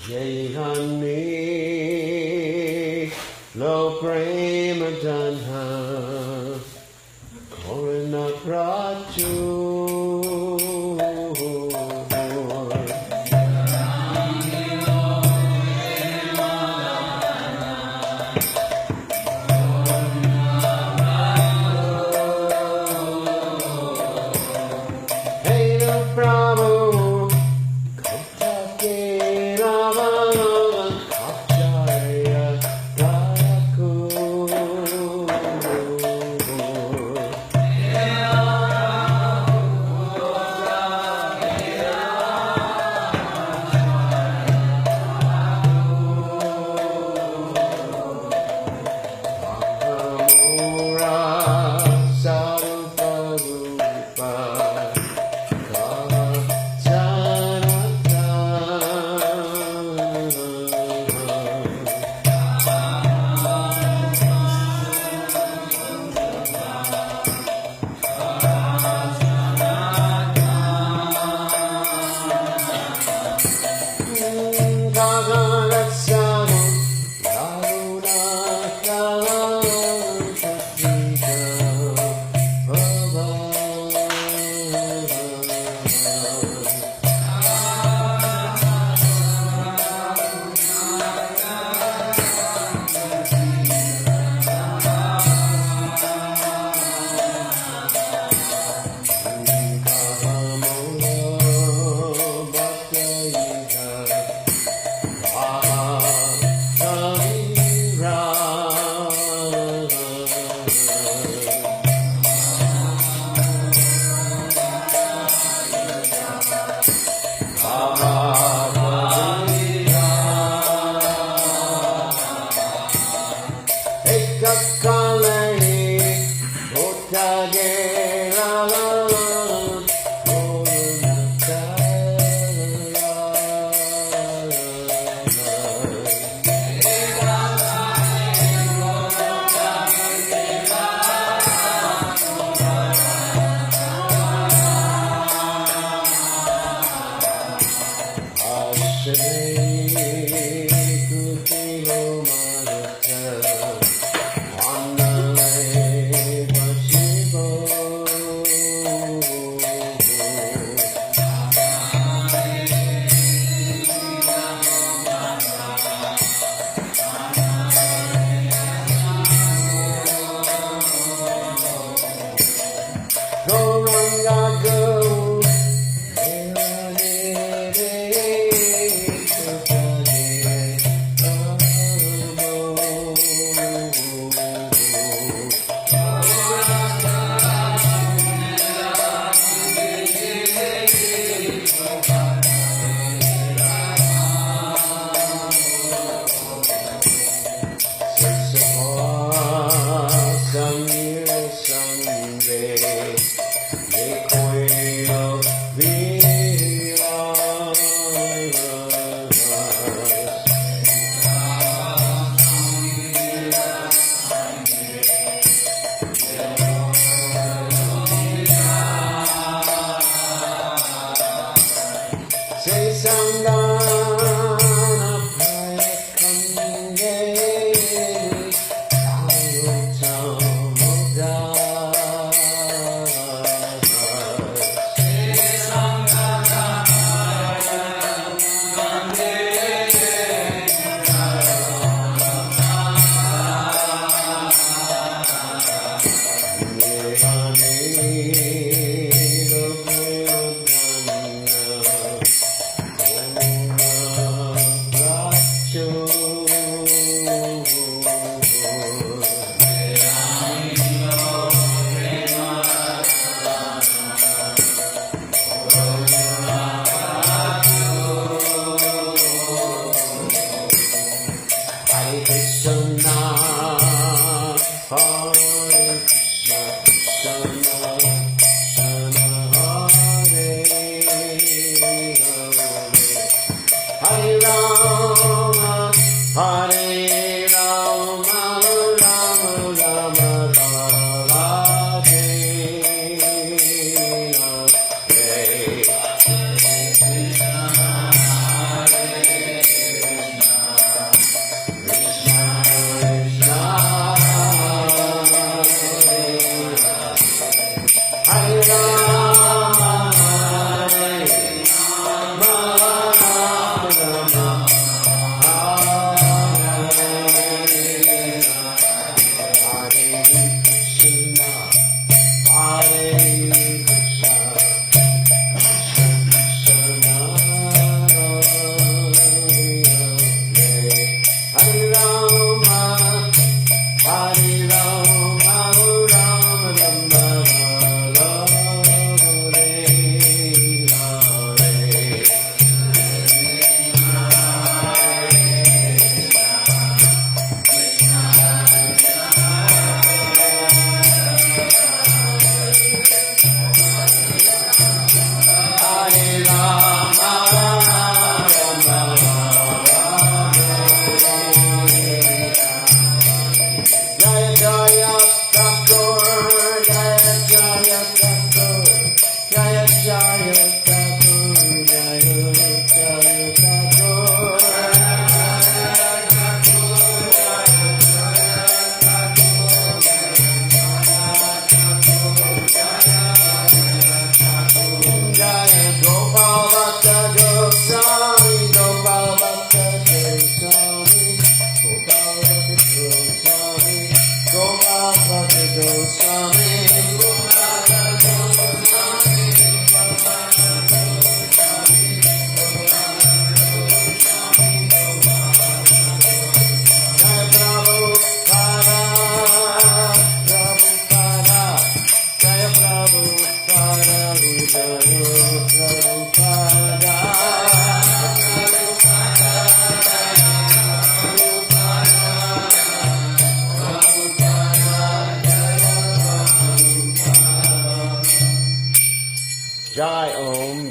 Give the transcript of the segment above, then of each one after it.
Jehani Lo Prema Janha Korana Praju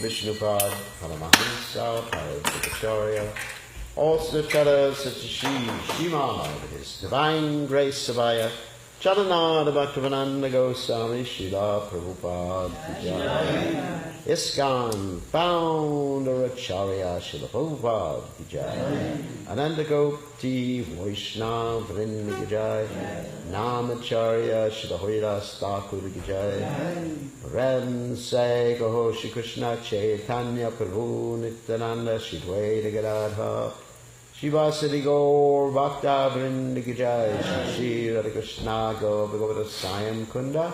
Vishnupad, Paramahansa, Paramahansa, all Srila Shima, His Divine Grace Savaya, Charanada Bhaktivananda Goswami, Srila Prabhupada, Vijay. ISKCON, Founder Acharya, Srila Prabhupada, Vijay. Ananda Gopti, Vaishnava, Vrinda Vijay. Namacharya, Srila Haridas Thakur Vijay. Ren Say Gaho Shri Krishna Chaitanya Prabhu Nityananda Shri Dvaita Gadadha Shivasati Gaur Bhakta Vrinda Vijay. Shri Radha Krishna Go Bhagavata Sayam Kunda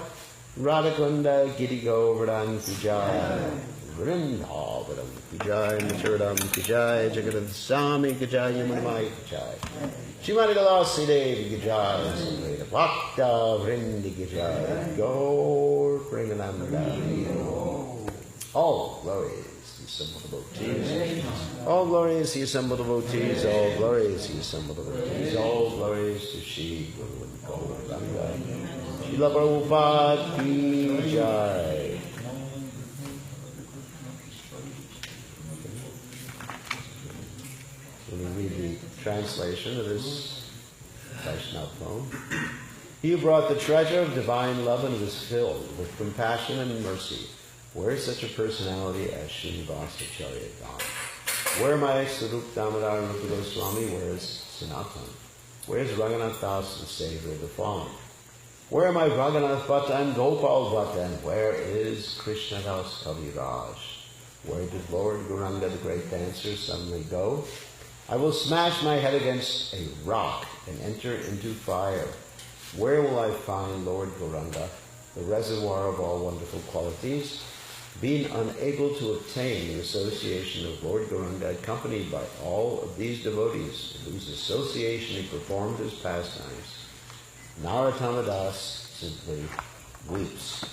Radha Kunda Giri Govardhan Vijay. Vrindavanam Vijay, Machuradam Vijay, Jagadam Sami Vijay, Yamunamai Vijay. Shrimati Galasi Devi Vijay, Bhakta Vrindi Vijay, Gaur Pringananda. All glories, the assembled devotees. All glories, the assembled devotees. All glories, the assembled devotees. All glories to Shri Guru and Gauranga. Srila Prabhupada Ki Jai. Let me read the translation of this Vaishnava poem. He who brought the treasure of divine love and was filled with compassion and mercy. Where is such a personality as Srinivasa Acharya gone? Where am I, Sarup Damodar and Rupa Goswami? Where is Sanatan? Where is Raghunath Das, the Savior of the fallen? Where am I, Raghunath Bhatta and Gopal Bhatta? And where is Krishna Das Kaviraj? Where did Lord Gauranga, the great dancer, suddenly go? I will smash my head against a rock and enter into fire. Where will I find Lord Gauranga, the reservoir of all wonderful qualities? Being unable to obtain the association of Lord Gauranga, accompanied by all of these devotees, in whose association he performed his pastimes, Narottama Das simply weeps.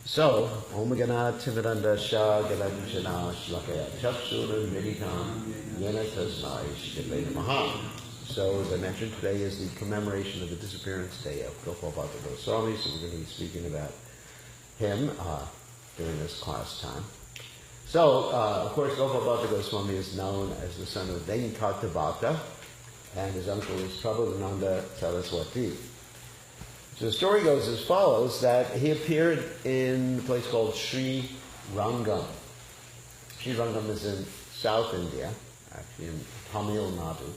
So, Om Gana Timiranda Shah Gadanjana Shlakaya Chakshura Meditam Yena Tasmai Shivay Namaha. So, as I mentioned, today is the commemoration of the disappearance day of Gopala Bhatta Goswami, so we're going to be speaking about him during this class time. So, of course, Gopala Bhatta Goswami is known as the son of Venkata Bhatta, and his uncle is Prabhupada Saraswati. So the story goes as follows, that he appeared in a place called Sri Rangam. Sri Rangam is in South India, actually in Tamil Nadu.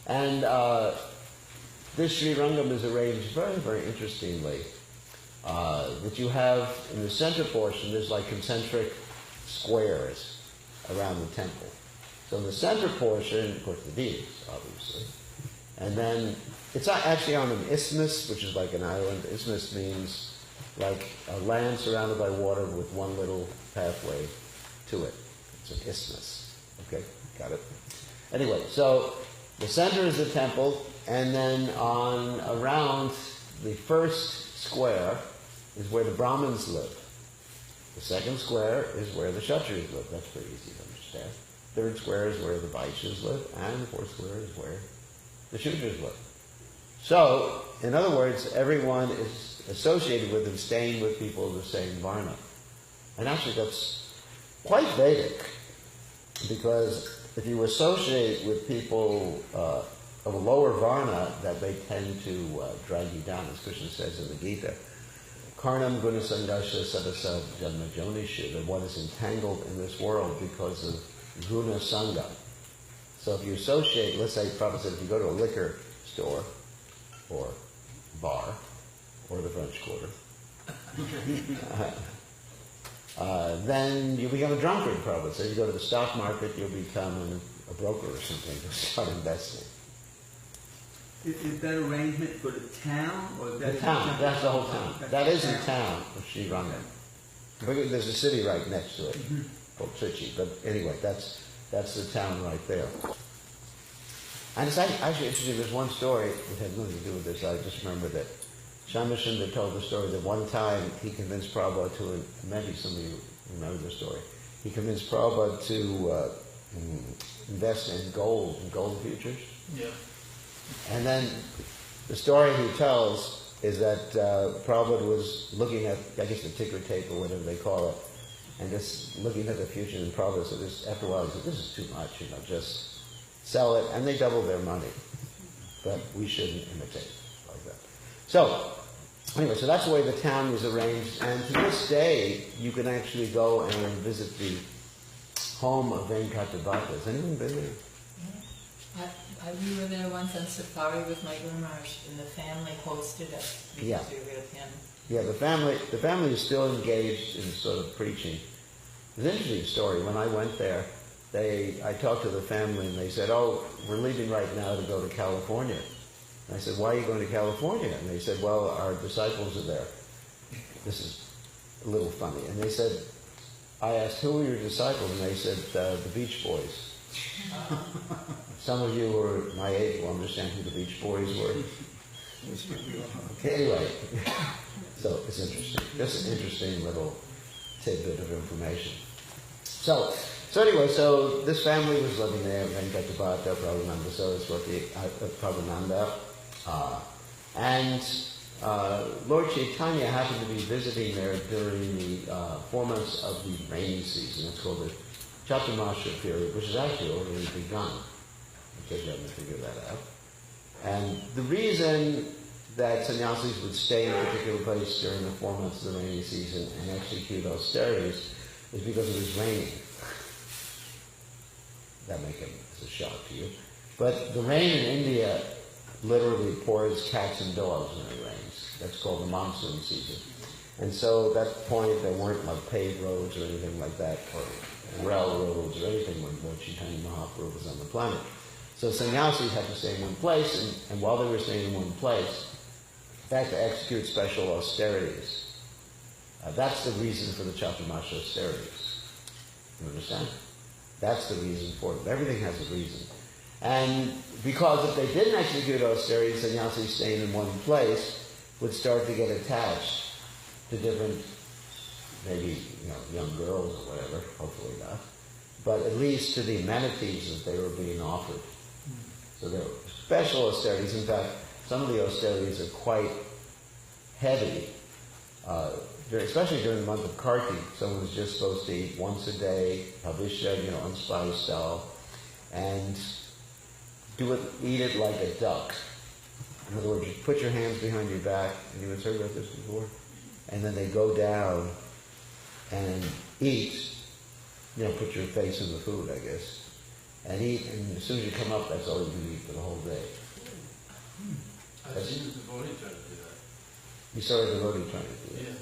And this Sri Rangam is arranged very, very interestingly. That you have, in the center portion, there's like concentric squares around the temple. So in the center portion, of course, the deities, obviously. And then it's actually on an isthmus, which is like an island. Isthmus means like a land surrounded by water with one little pathway to it. It's an isthmus. Okay, got it? Anyway, so the center is the temple, and then on around the first square is where the Brahmins live. The second square is where the Kshatriyas live. That's pretty easy to understand. Third square is where the Vaishyas live, and the fourth square is where the Shudras live. So, in other words, everyone is associated with and staying with people of the same Varna. And actually that's quite Vedic, because if you associate with people of a lower Varna, that they tend to drag you down, as Krishna says in the Gita. Karnam Gunasangasha Sadasa Janma Jonishu, that one is entangled in this world because of Guna Sangha. So if you associate, let's say Prabhupada said, if you go to a liquor store or bar or the French Quarter, then you become a drunkard, Prabhupada said. You go to the stock market, you'll become a broker or something to start investing. Is that arrangement for the town? Or The town, that's the whole town. That is the town of Sri Ranga. There's a city right next to it, called Trichy. But anyway, that's the town right there. And it's actually interesting, there's one story, it had nothing to do with this, I just remember that Shamashundar told the story that one time he convinced Prabhupada to, maybe some of you remember the story, he convinced Prabhupada to invest in gold futures. Yeah. And then the story he tells is that Prabhupada was looking at, I guess the ticker tape or whatever they call it, and just looking at the future, and Prabhupada said, after a while, he said, this is too much, just sell it, and they double their money. But we shouldn't imitate like that. So, anyway, so that's the way the town was arranged, and to this day, you can actually go and visit the home of Venkata Bhatta. Has anyone been there? We were there once on safari with my Guru Maharaj, and the family hosted us because we were with him. Yeah, the family is still engaged in sort of preaching. It's an interesting story. When I went there, I talked to the family, and they said, "Oh, we're leaving right now to go to California." And I said, "Why are you going to California?" And they said, "Well, our disciples are there." This is a little funny. And they said, I asked, "Who are your disciples?" And they said, "The Beach Boys." Some of you who are my age will understand who the Beach Boys were. Anyway, so it's interesting. Just an interesting little tidbit of information. So anyway, so this family was living there, Venkata Bhatta, Prabhupada, Saraswati, Prabhupada, and Lord Chaitanya happened to be visiting there during the 4 months of the rainy season. It's called the Chaturmasha period, which is actually already begun, in case you haven't figured that out. And the reason that sannyasis would stay in a particular place during the 4 months of the rainy season and execute austerities is because it was raining. That may come as a shock to you. But the rain in India literally pours cats and dogs when it rains. That's called the monsoon season. And so at that point, there weren't like paved roads or anything like that, or railroads or anything when Lord Chaitanya Mahaprabhu was on the planet. So sannyasis had to stay in one place, and while they were staying in one place, they had to execute special austerities. That's the reason for the Chaturmasha austerities. You understand? That's the reason for it. Everything has a reason. And because if they didn't execute austerities, sannyasis staying in one place would start to get attached to different, maybe, young girls or whatever, hopefully not, but at least to the amenities that they were being offered. So there were special austerities. In fact, some of the austerities are quite heavy, especially during the month of Kartik. Someone was just supposed to eat once a day, Bhavishya, unspiced style, and eat it like a duck. In other words, you put your hands behind your back, and you heard about this before? And then they go down and eat, put your face in the food, I guess, and eat, and as soon as you come up, that's all you can eat for the whole day. I've seen the devotee try to do that. You saw a devotee trying to do that? Yeah,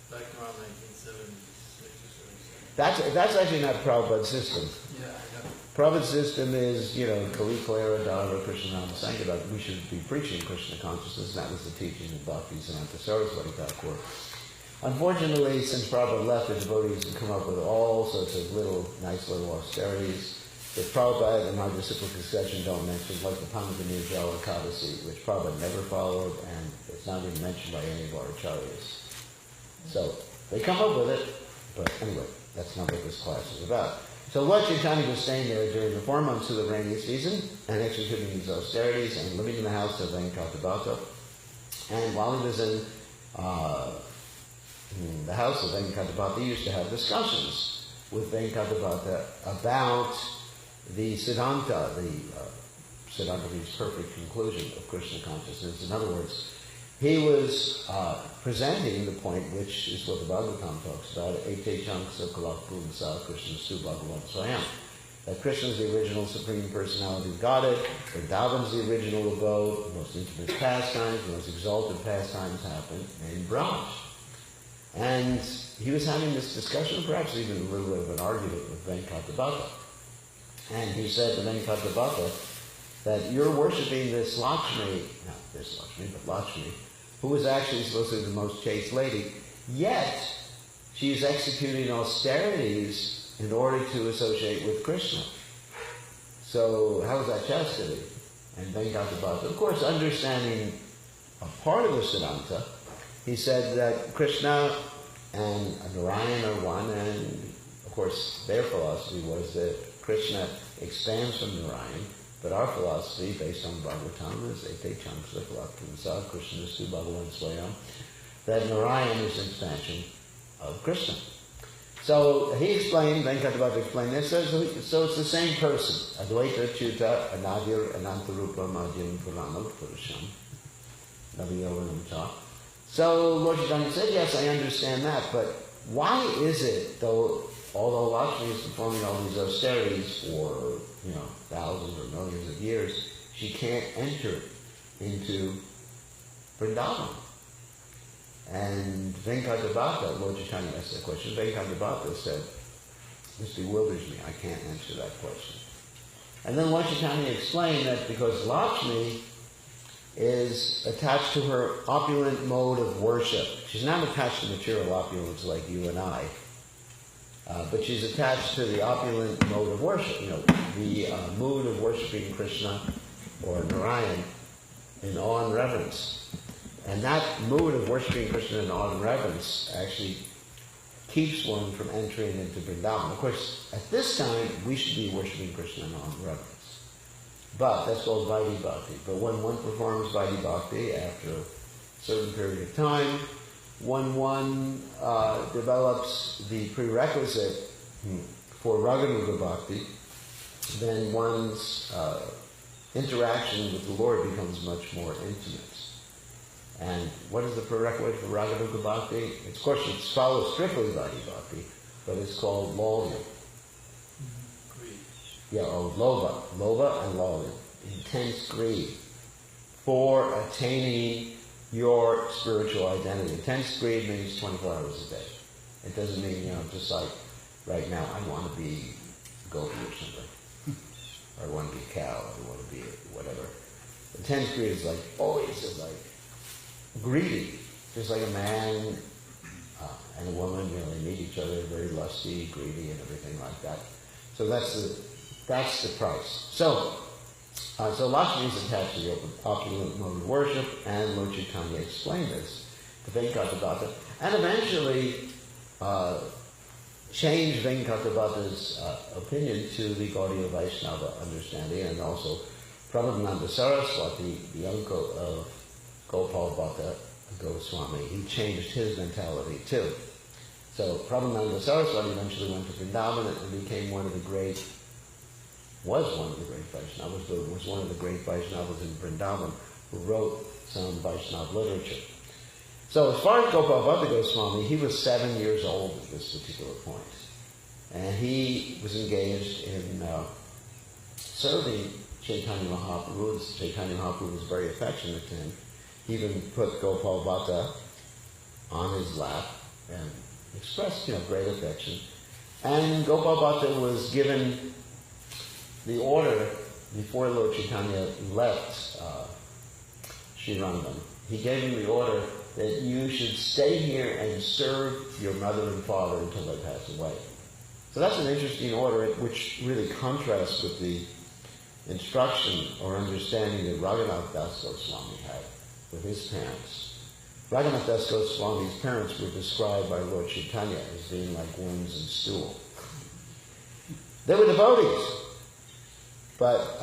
back around 1976 or 77. That's actually not Prabhupada's system. Yeah, I know. Prabhupada's system is, Kali Klara Dara Krishna Nama Sankirtan. We should be preaching Krishna consciousness. That was the teaching of Bhaktisiddhanta Saraswati Thakur. Unfortunately, since Prabhupada left, the devotees have come up with all sorts of nice little austerities that Prabhupada and our disciplic succession don't mention, like the Pandita Nirjala Ekadasi, which Prabhupada never followed, and it's not even mentioned by any of our acharyas. So, they come up with it, but anyway, that's not what this class is about. So Lord Chaitanya was staying there during the 4 months of the rainy season, and executing these austerities, and living in the house of Venkata Bhatta. And while he was in the house of Venkata Bhatta, he used to have discussions with Venkata Bhatta about the Siddhanta, the Siddhanta means perfect conclusion of Krishna consciousness. In other words, he was presenting the point, which is what the Bhagavatam talks about, Ete Chanksa Kalakpumsa Krishna Stu Bhagavan Swayam. That Krishna is the original Supreme Personality of Godhead, Vrindavan is the original abode, the most intimate pastimes, the most exalted pastimes happen in Braj. And he was having this discussion, perhaps even a little bit of an argument with Venkata. And he said to Venkata that you're worshipping this Lakshmi, not this Lakshmi, but Lakshmi, who was actually supposed to be the most chaste lady, yet she is executing austerities in order to associate with Krishna. So how is that chastity? And Venkata, of course, understanding a part of the Siddhanta, he said that Krishna and Narayan are one, and of course their philosophy was that Krishna expands from Narayan, but our philosophy, based on Bhagavatam, is Ete Chamsa Kalakpumsa Krishna Stu Bhagavan Swayam, that Narayan is an expansion of Krishna. So he explained, Venkata explained this, so it's the same person. Advaita Chuta Anadir Anantarupa Madhyam Purana Purusham. So Lord Chaitanya said, yes, I understand that, but why is it, although Lakshmi is performing all these austerities for, thousands or millions of years, she can't enter into Vrindavan? And Venkata, Lord Chaitanya asked that question. Venkata said, this bewilders me, I can't answer that question. And then Lord Chaitanya explained that because Lakshmi is attached to her opulent mode of worship. She's not attached to material opulence like you and I, but she's attached to the opulent mode of worship, the mood of worshiping Krishna or Narayan in awe and reverence. And that mood of worshiping Krishna in awe and reverence actually keeps one from entering into Vrindavan. Of course, at this time, we should be worshiping Krishna in awe and reverence. But that's called Vaidhi Bhakti. But when one performs Vaidhi Bhakti after a certain period of time, when one develops the prerequisite for Raganuga Bhakti, then one's interaction with the Lord becomes much more intimate. And what is the prerequisite for Raganuga Bhakti? Of course, it follows strictly Vaidhi Bhakti, but it's called Lalya. Yeah, or Lova and Lalya. Intense greed for attaining your spiritual identity. Intense greed means 24 hours a day. It doesn't mean, just like right now, I want to be a goat or something. Or I want to be a cow, or I want to be whatever. Intense greed is like, always just like greedy. Just like a man and a woman, they meet each other, very lusty, greedy, and everything like that. So that's the price. So Lakshmi is attached to the opulent mode of worship, and Lord Chaitanya explained this to Venkata, and eventually changed Venkata's opinion to the Gaudiya Vaishnava understanding, and also Prabhupada Saraswati, the uncle of Gopala Bhatta Goswami, he changed his mentality too. So Prabhupada Saraswati eventually went to Vrindavan and became one of the great Vaishnavas, was one of the great Vaishnavas in Vrindavan who wrote some Vaishnava literature. So as far as Gopala Bhatta Goswami, he was 7 years old at this particular point. And he was engaged in serving Chaitanya Mahaprabhu. Chaitanya Mahaprabhu was very affectionate to him. He even put Gopala Bhatta on his lap and expressed, great affection. And Gopala Bhatta was given the order before Lord Chaitanya left Srirangan. He gave him the order that you should stay here and serve your mother and father until they pass away. So that's an interesting order, which really contrasts with the instruction or understanding that Raghunath Das Goswami had with his parents. Raghunath Das Goswami's parents were described by Lord Chaitanya as being like worms in stool. They were devotees, but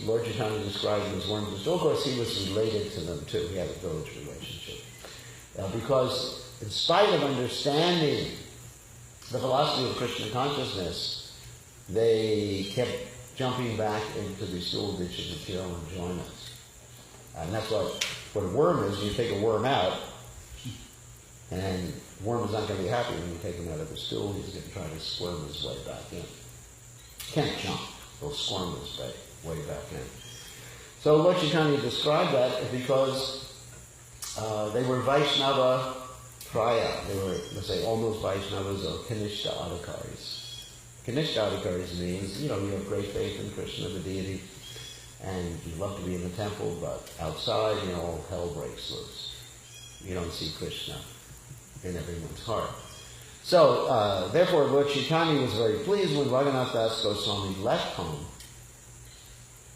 Lord Chaitanya described them as worms in stool. Of course, he was related to them too. He had a village relationship. Because in spite of understanding the philosophy of Krishna consciousness, they kept jumping back into the stool ditch of material enjoyment. And that's what what a worm is. You take a worm out, and the worm is not going to be happy when you take him out of the stool. He's going to try to squirm his way back in. Can't jump. He'll squirm his way back in. So Lord Chaitanya described that because they were Vaishnava Praya. They were, let's say, almost Vaishnavas or Kanishta Adhikaris. Kanishta Adhikaris means, you have great faith in Krishna, the deity, and you love to be in the temple, but outside, all hell breaks loose. You don't see Krishna in everyone's heart. So, therefore, Lord Chaitanya was very pleased when Raghunath Das Goswami left home,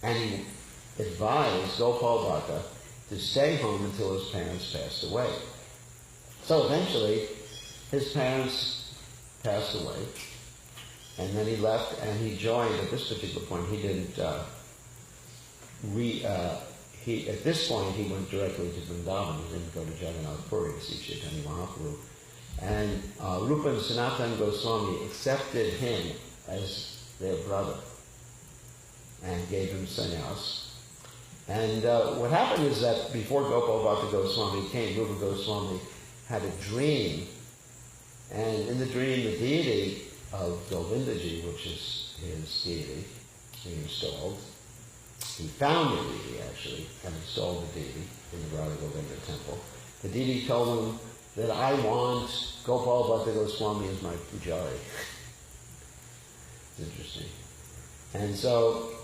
and he advised Gopal Bhatta to stay home until his parents passed away. So eventually, his parents passed away, and then he left and he joined. At this particular point, he didn't. At this point, he went directly to Vrindavan. He didn't go to Jagannath Puri to see Chaitanya Mahaprabhu. And Rupa and Sanatana Goswami accepted him as their brother and gave him sannyas. And what happened is that before Gopal Bhatta Goswami came, Rupa Goswami had a dream. And in the dream, the deity of Govindaji, which is his deity, he installed. He found the deity, actually, and installed the deity in the Radha Govinda temple. The deity told him that I want Gopal Bhatta Goswami as my pujari. It's interesting. And so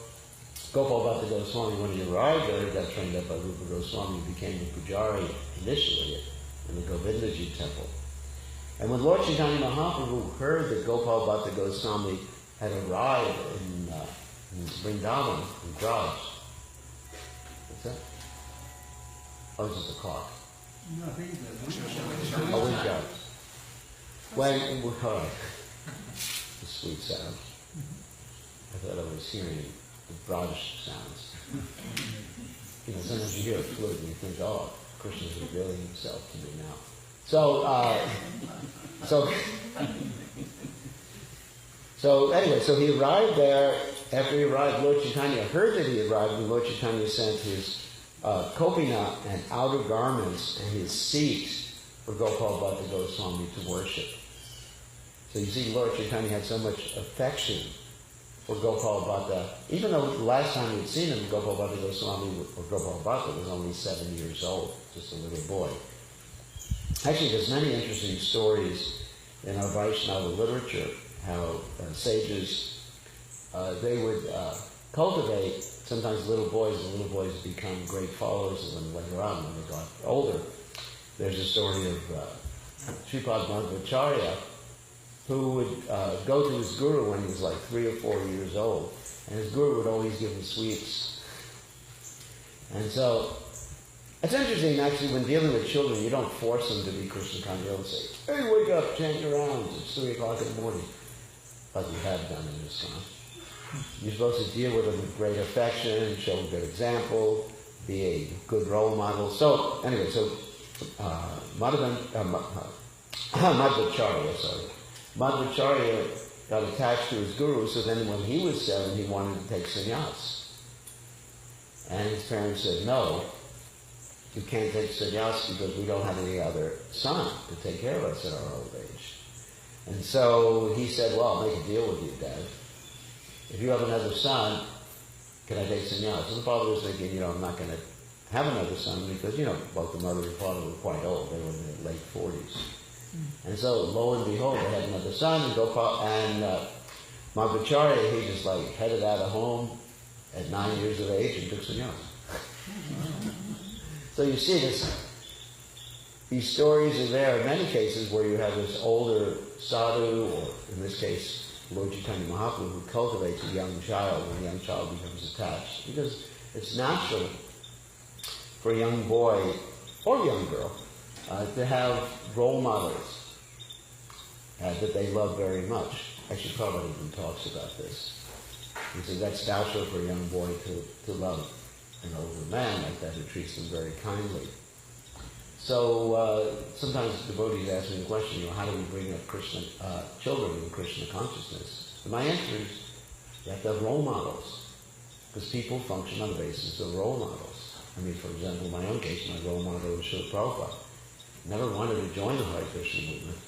Gopal Bhatta Goswami, when he arrived there, he got trained up by Rupa Goswami, became the pujari initially in the Govindaji temple. And when Lord Chaitanya Mahaprabhu heard that Gopal Bhatta Goswami had arrived in Vrindavan, in Braj, what's that? Oh, it's just a clock. No, I think Oh, we've got it. When, all right. The sweet sound. I thought I was hearing the Braj sounds. Sometimes you hear a flute and you think, oh, Krishna's revealing himself to me now. So anyway, so he arrived there. After he arrived, Lord Chaitanya heard that he arrived, and Lord Chaitanya sent his kopina and outer garments and his seat for Gopal Bhatta Goswami to worship. So you see, Lord Chaitanya had so much affection for Gopal Bhatta, even though the last time you'd seen him, Gopal Bhatta Goswami, or Gopal Bhatta, was only 7 years old, just a little boy. Actually, there's many interesting stories in our Vaishnava literature, how sages, they would cultivate sometimes little boys, and little boys become great followers, and then later on, when they got older, there's a story of Sripad Madhvacharya, who would go to his guru when he was like 3 or 4 years old, and his guru would always give him sweets. And so, it's interesting, actually, when dealing with children, you don't force them to be Krishna conscious. You don't say, hey, wake up, chant your rounds, it's 3 o'clock in the morning. Like we have done in this time. You're supposed to deal with them with great affection, show a good example, be a good role model. So, anyway, Madhvacharya got attached to his guru, so then when he was 7, he wanted to take sannyas. And his parents said, no, you can't take sannyas because we don't have any other son to take care of us at our old age. And so he said, well, I'll make a deal with you, Dad. If you have another son, can I take sannyas? And the father was thinking, I'm not going to have another son because, both the mother and father were quite old. They were in their late 40s. And so, lo and behold, they had another son, and Madhvacharya, he just headed out of home at 9 years of age and took sannyas. So you see these stories are there in many cases where you have this older sadhu, or in this case, Lord Chaitanya Mahaprabhu, who cultivates a young child when the young child becomes attached. Because it's natural for a young boy or young girl to have role models that they love very much. Actually, Prabhupada even talks about this. He says that's natural for a young boy to love an older man like that who treats them very kindly. So sometimes devotees ask me the question, how do we bring up Krishna children in Krishna consciousness? And my answer is, you have to have role models, because people function on the basis of role models. I mean, for example, in my own case, my role model was Srila Prabhupada. Never wanted to join the Hare Krishna movement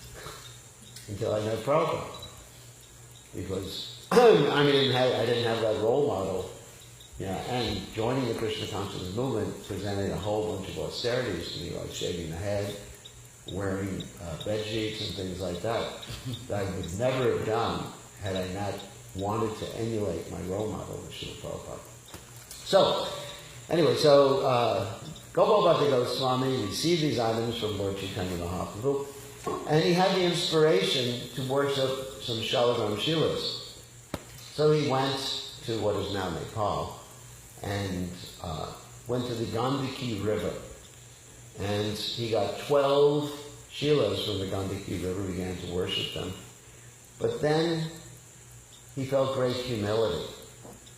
until I met Prabhupada. Because, I didn't have that role model. And joining the Krishna consciousness movement presented a whole bunch of austerities to me, like shaving the head, wearing bed sheets and things like that I would never have done had I not wanted to emulate my role model, Srila Prabhupada. So, anyway, Gopala Bhatta Goswami received these items from Lord Chaitanya Mahaprabhu, and he had the inspiration to worship some Shalagram Shilas. So he went to what is now Nepal, and went to the Gandaki River. And he got 12 Shilas from the Gandaki River, began to worship them. But then he felt great humility.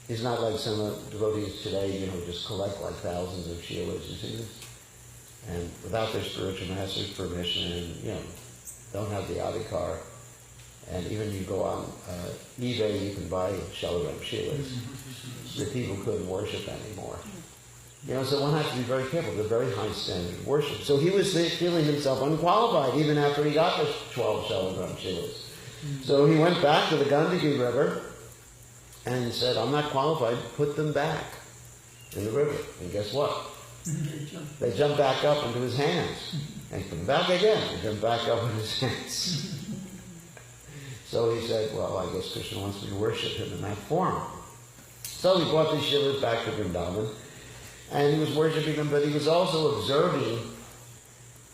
He's not like some devotees today, just collect like thousands of Shilas, you see this? And without their spiritual master's permission, don't have the adhikar. And even you go on eBay, you can buy Shalagram Shilas. The people couldn't worship anymore. So one has to be very careful. They're very high standard of worship. So he was feeling himself unqualified even after he got the 12 Shalagram Shilas. So he went back to the Gandaki River and said, I'm not qualified, put them back in the river. And guess what? They jumped back up into his hands. And he put them back again, and jumped back up in his hands. So he said, well, I guess Krishna wants me to worship him in that form. So he brought these Shilas back to Vrindavan, and he was worshiping them, but he was also observing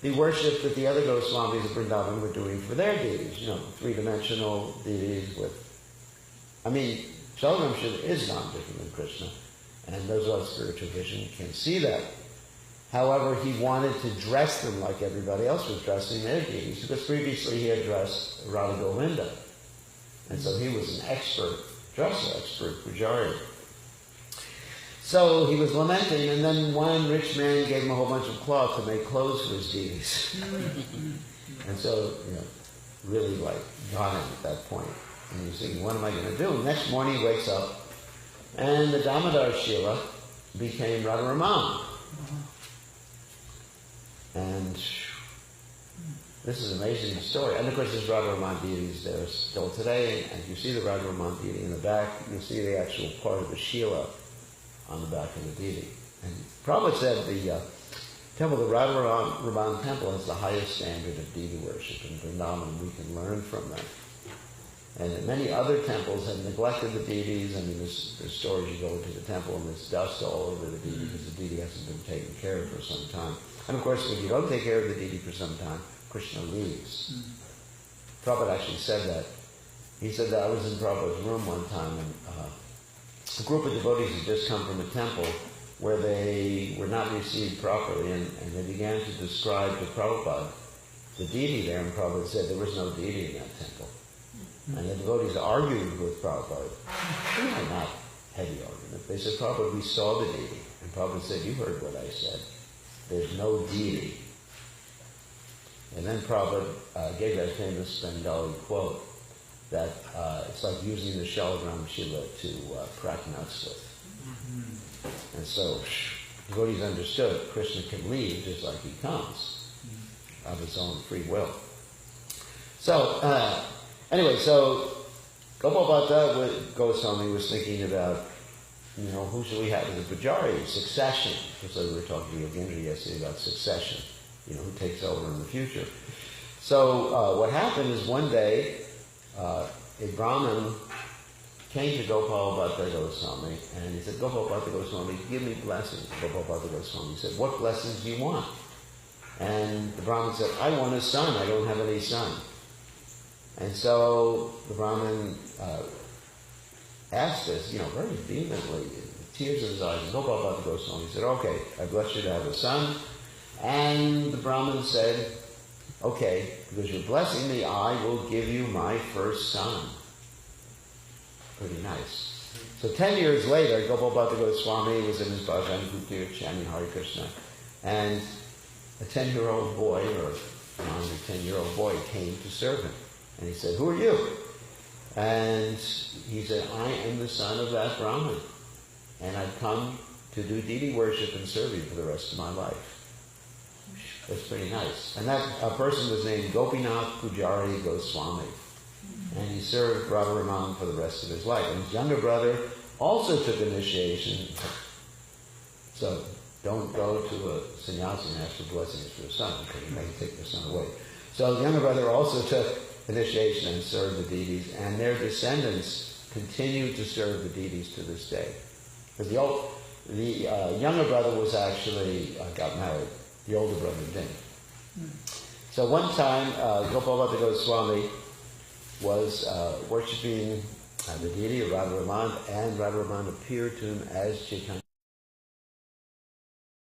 the worship that the other Goswamis of Vrindavan were doing for their deities, three-dimensional deities with... Shalagram Shila is not different than Krishna, and those who have spiritual vision can see that. However, he wanted to dress them like everybody else was dressing their deities, because previously he had dressed Radha Govinda. And so he was an expert dresser, expert pujari. So he was lamenting, and then one rich man gave him a whole bunch of cloth to make clothes for his deities. And so, really got him at that point. And he's thinking, what am I going to do? Next morning he wakes up, and the Damodar Shila became Radharaman. And this is an amazing story. And of course there's Radharaman deities there still today, and you see the Radharaman deity in the back, you'll see the actual part of the Shila on the back of the deity. And Prabhupada said the Radharaman temple has the highest standard of deity worship in Vrindavan. We can learn from that. And many other temples have neglected the deities. There's stories you go into the temple and there's dust all over the deity because the deity hasn't been taken care of for some time. And of course, when you don't take care of the deity for some time, Krishna leaves. Prabhupada actually said that. He said that I was in Prabhupada's room one time, and a group of devotees had just come from a temple where they were not received properly, and they began to describe to Prabhupada the deity there, and Prabhupada said there was no deity in that temple. And the devotees argued with Prabhupada. Not heavy argument. They said, Prabhupada, we saw the deity. And Prabhupada said, you heard what I said. There's no deity. And then Prabhupada gave that famous Bengali quote that it's like using the Shalagram Shila to crack nuts with. And so devotees understood Krishna can leave just like he comes of his own free will. So, anyway, so Gopala Bhatta Goswami was thinking about, who should we have as a pujari? Succession. Just like we were talking to Yogendra yesterday about succession. Who takes over in the future. So what happened is one day a Brahmin came to Gopala Bhatta Goswami and he said, Gopala Bhatta Goswami, give me blessings. Gopala Bhatta Goswami said, what blessings do you want? And the Brahmin said, I want a son. I don't have any son. And so the Brahmin asked this, very vehemently, with tears in his eyes. And Gopala Bhatta Goswami said, okay, I bless you to have a son. And the Brahmin said, okay, because you're blessing me, I will give you my first son. Pretty nice. So 10 years later, Gopala Bhatta Goswami was in his bhajan kutir chanting Hare Krishna. And a 10-year-old boy, or a 10-year-old boy, came to serve him. And he said, who are you? And he said, I am the son of that Brahmin. And I've come to do deity worship and serve you for the rest of my life. That's pretty nice. And that person was named Gopinath Pujari Goswami. And he served Radharaman for the rest of his life. And his younger brother also took initiation. So don't go to a sannyasi and ask for blessings for your son, because you may take your son away. So the younger brother also took initiation and served the deities, and their descendants continue to serve the deities to this day. Because the younger brother was actually got married. The older brother didn't. So one time, Gopala Goswami was worshipping the deity of Radharaman, and Radharaman appeared to him as Chaitanya